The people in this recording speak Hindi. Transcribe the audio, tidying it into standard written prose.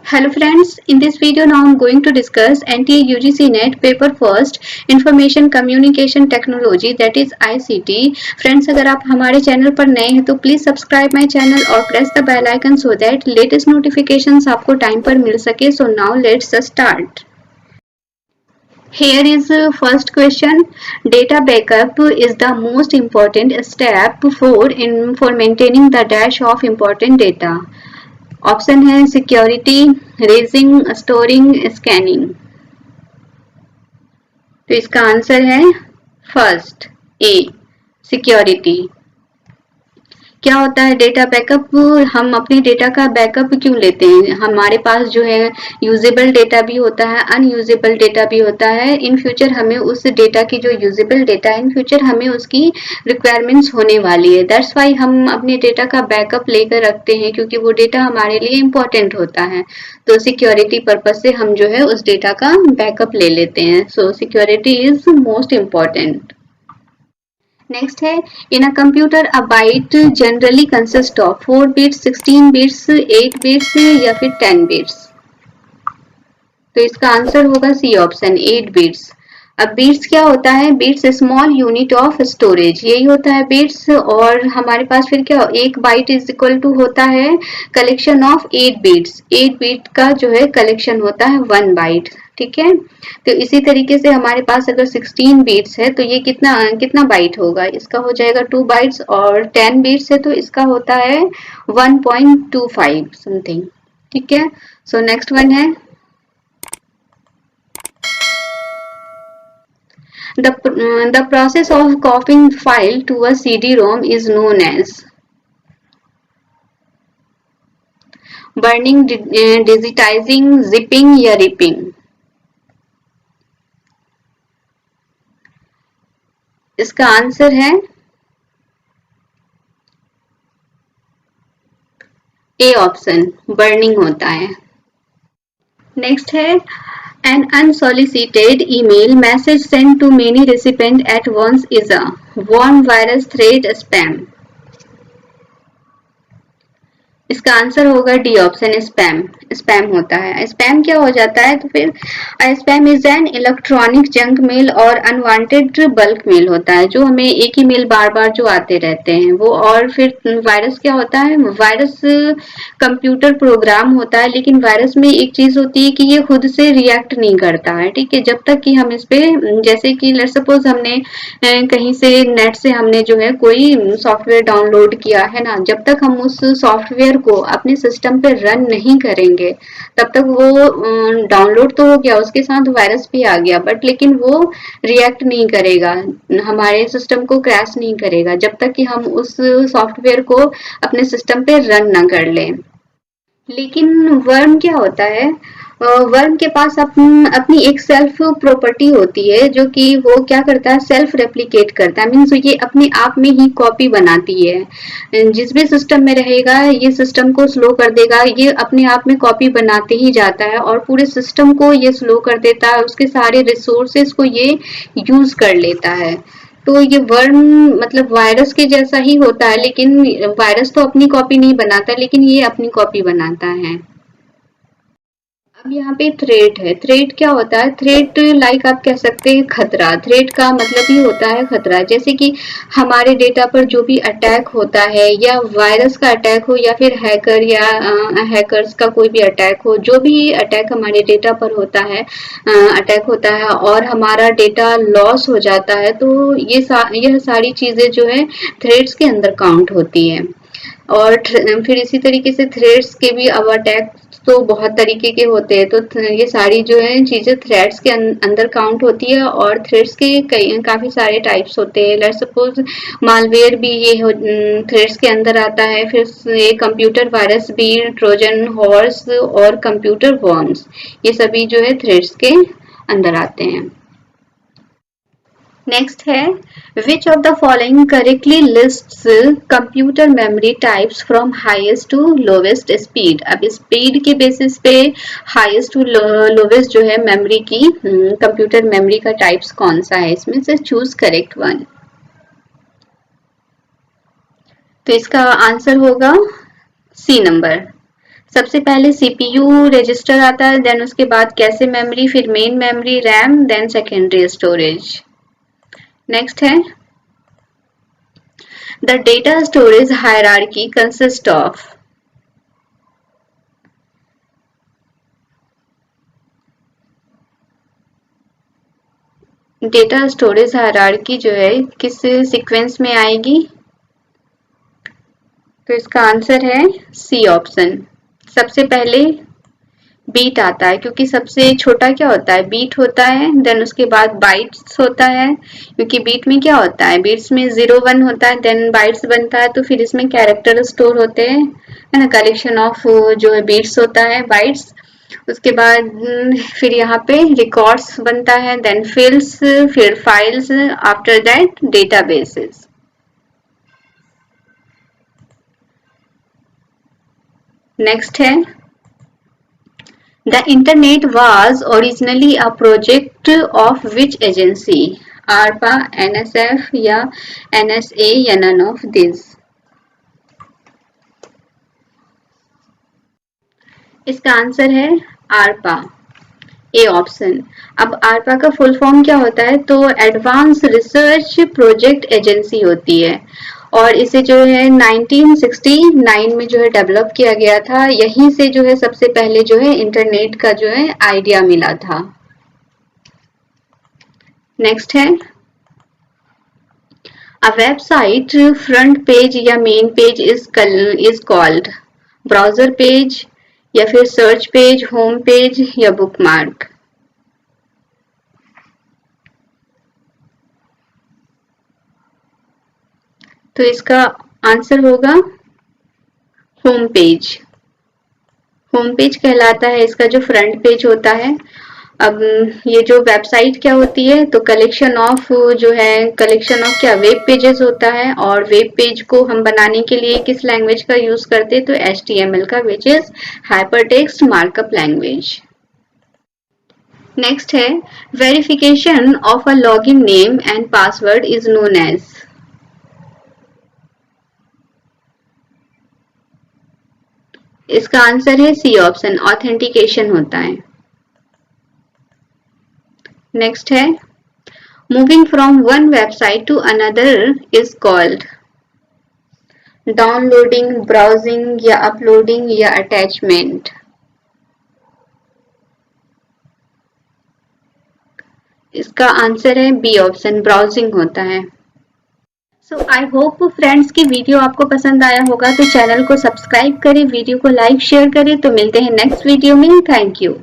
Hello friends, in this video now I am going to discuss NTA UGC NET paper first Information Communication Technology that is ICT. Friends, अगर आप हमारे चैनल पर नए हैं तो प्लीज सब्सक्राइब माय चैनल और press the bell icon so that latest notifications आपको टाइम पर मिल सके. So now let's start. Here is first question. Data backup is the most important step for maintaining the dash of important data. Option है सिक्योरिटी, रेजिंग, स्टोरिंग, स्कैनिंग. तो इसका आंसर है फर्स्ट ए, सिक्योरिटी. क्या होता है डेटा बैकअप? हम अपने डेटा का बैकअप क्यों लेते हैं? हमारे पास जो है यूजेबल डेटा भी होता है, अनयूजेबल डेटा भी होता है. इन फ्यूचर हमें उस डेटा की जो यूजेबल डेटा है इन फ्यूचर हमें उसकी रिक्वायरमेंट्स होने वाली है. दैट्स वाई हम अपने डेटा का बैकअप लेकर रखते हैं क्योंकि वो डेटा हमारे लिए इम्पोर्टेंट होता है. तो सिक्योरिटी पर्पज से हम जो है उस डेटा का बैकअप ले लेते हैं. So security is most important. Next है in a computer a byte generally consist of 4 bits, 16 bits, 8 bits या फिर 10 बिट्स. तो इसका आंसर होगा सी ऑप्शन 8 बिट्स. अब बिट्स क्या होता है? Bits small unit of storage, यही होता है बिट्स. और हमारे पास फिर क्या, एक बाइट इज इक्वल टू होता है कलेक्शन ऑफ 8 बिट्स. 8 बिट का जो है कलेक्शन होता है 1 बाइट. ठीक है. तो इसी तरीके से हमारे पास अगर 16 बिट्स है तो ये कितना बाइट होगा? इसका हो जाएगा 2 बाइट्स. और 10 बिट्स है तो इसका होता है 1.25 समथिंग. ठीक है. सो नेक्स्ट वन है the process of copying file to a CD-ROM is known as burning, digitizing, zipping या ripping. इसका आंसर है ए ऑप्शन, बर्निंग होता है. नेक्स्ट है an unsolicited email message sent to many recipients at once is a worm, virus, threat, spam. इसका आंसर होगा डी ऑप्शन, स्पैम. स्पैम होता है. स्पैम क्या हो जाता है? तो फिर spam is an electronic junk mail और अनवांटेड बल्क मेल होता है जो हमें एक ही मेल बार बार जो आते रहते हैं वो. और फिर वायरस क्या होता है? वायरस कंप्यूटर प्रोग्राम होता है लेकिन वायरस में एक चीज होती है कि ये खुद से रिएक्ट नहीं करता है. ठीक है. जब तक कि हम इस पे, जैसे कि लेट्स सपोज हमने कहीं से नेट से हमने जो है कोई सॉफ्टवेयर डाउनलोड किया है ना, जब तक हम उस सॉफ्टवेयर को अपने सिस्टम पे रन नहीं करेंगे तब तक वो डाउनलोड तो हो गया, उसके साथ वायरस भी आ गया, बट लेकिन वो रिएक्ट नहीं करेगा, हमारे सिस्टम को क्रैश नहीं करेगा जब तक कि हम उस सॉफ्टवेयर को अपने सिस्टम पे रन ना कर लें. लेकिन वर्म क्या होता है? वर्म के पास अपनी एक सेल्फ प्रॉपर्टी होती है जो कि वो क्या करता है? सेल्फ रेप्लिकेट करता है. मीन्स ये अपने आप में ही कॉपी बनाती है. जिस भी सिस्टम में रहेगा ये सिस्टम को स्लो कर देगा. ये अपने आप में कॉपी बनाते ही जाता है और पूरे सिस्टम को ये स्लो कर देता है. उसके सारे रिसोर्सेज को ये यूज कर लेता है. तो ये वर्म मतलब वायरस के जैसा ही होता है लेकिन वायरस तो अपनी कॉपी नहीं बनाता लेकिन ये अपनी कॉपी बनाता है. अब यहाँ पे थ्रेट है. थ्रेट क्या होता है? थ्रेट लाइक आप कह सकते हैं खतरा. थ्रेट का मतलब ही होता है खतरा. जैसे कि हमारे डेटा पर जो भी अटैक होता है या वायरस का अटैक हो या फिर हैकर या हैकर्स का कोई भी अटैक हो, जो भी अटैक हमारे डेटा पर होता है, अटैक होता है और हमारा डेटा लॉस हो जाता है तो यह सारी चीजें जो है थ्रेट्स के अंदर काउंट होती है. और फिर इसी तरीके से थ्रेड्स के भी अब अटैक तो बहुत तरीके के होते हैं. तो ये सारी जो है चीजें थ्रेड्स के अंदर काउंट होती है. और थ्रेड्स के काफी सारे टाइप्स होते हैं. लेट्स सपोज मालवेयर भी ये थ्रेड्स के अंदर आता है. फिर ये कंप्यूटर वायरस भी, ट्रोजन हॉर्स और कंप्यूटर वर्म्स, ये सभी जो है थ्रेड्स के अंदर आते हैं. नेक्स्ट है which of the following correctly lists computer memory types from highest to lowest speed. अब स्पीड के बेसिस पे हाईएस्ट टू लोवेस्ट जो है मेमोरी की, कंप्यूटर मेमोरी का टाइप्स कौन सा है, इसमें से चूज करेक्ट वन. तो इसका आंसर होगा सी नंबर. सबसे पहले सीपीयू रजिस्टर आता है, देन उसके बाद कैशे मेमोरी, फिर main memory, RAM, then secondary storage. Next है the data storage hierarchy consist of. Data storage hierarchy जो है किस सीक्वेंस में आएगी? तो इसका आंसर है सी ऑप्शन। सबसे पहले बीट आता है, क्योंकि सबसे छोटा क्या होता है? बीट होता है। देन उसके बाद बाइट्स होता है, क्योंकि बीट में क्या होता है? बीट्स में 0 1 होता है, देन बाइट्स बनता है, तो फिर इसमें कैरेक्टर स्टोर होते हैं, है ना, कलेक्शन ऑफ जो है बीट्स होता है, बाइट्स। उसके बाद फिर यहाँ पे रिकॉर्ड्स बनता है, देन फील्ड्स, फिर files, after that databases. Next है The internet was originally a project of which agency? ARPA, NSF या NSA या none of these? इसका आंसर है ARPA, ए ऑप्शन। अब ARPA का फुल फॉर्म क्या होता है? तो एडवांस रिसर्च प्रोजेक्ट एजेंसी होती है, और इसे जो है 1969 में जो है डेवलप किया गया था। यहीं से जो है सबसे पहले जो है इंटरनेट का जो है आइडिया मिला था। नेक्स्ट है अ वेबसाइट फ्रंट पेज या main page is called browser page या फिर सर्च पेज, होम पेज या बुकमार्क। तो इसका आंसर होगा होम पेज। होम पेज कहलाता है इसका जो फ्रंट पेज होता है। अब ये जो वेबसाइट क्या होती है? तो कलेक्शन ऑफ जो है कलेक्शन ऑफ क्या वेब पेजेस होता है, और वेब पेज को हम बनाने के लिए किस लैंग्वेज का यूज करते हैं? तो HTML का, which is hypertext markup language. Next है verification of a login name and password is known as. इसका आंसर है सी ऑप्शन, ऑथेंटिकेशन होता है। नेक्स्ट है moving from one website to another is called downloading, browsing या अपलोडिंग या अटैचमेंट। इसका आंसर है बी ऑप्शन, ब्राउजिंग होता है। सो आई होप फ्रेंड्स की वीडियो आपको पसंद आया होगा, तो चैनल को सब्सक्राइब करें, वीडियो को लाइक शेयर करें। तो मिलते हैं नेक्स्ट वीडियो में। Thank you.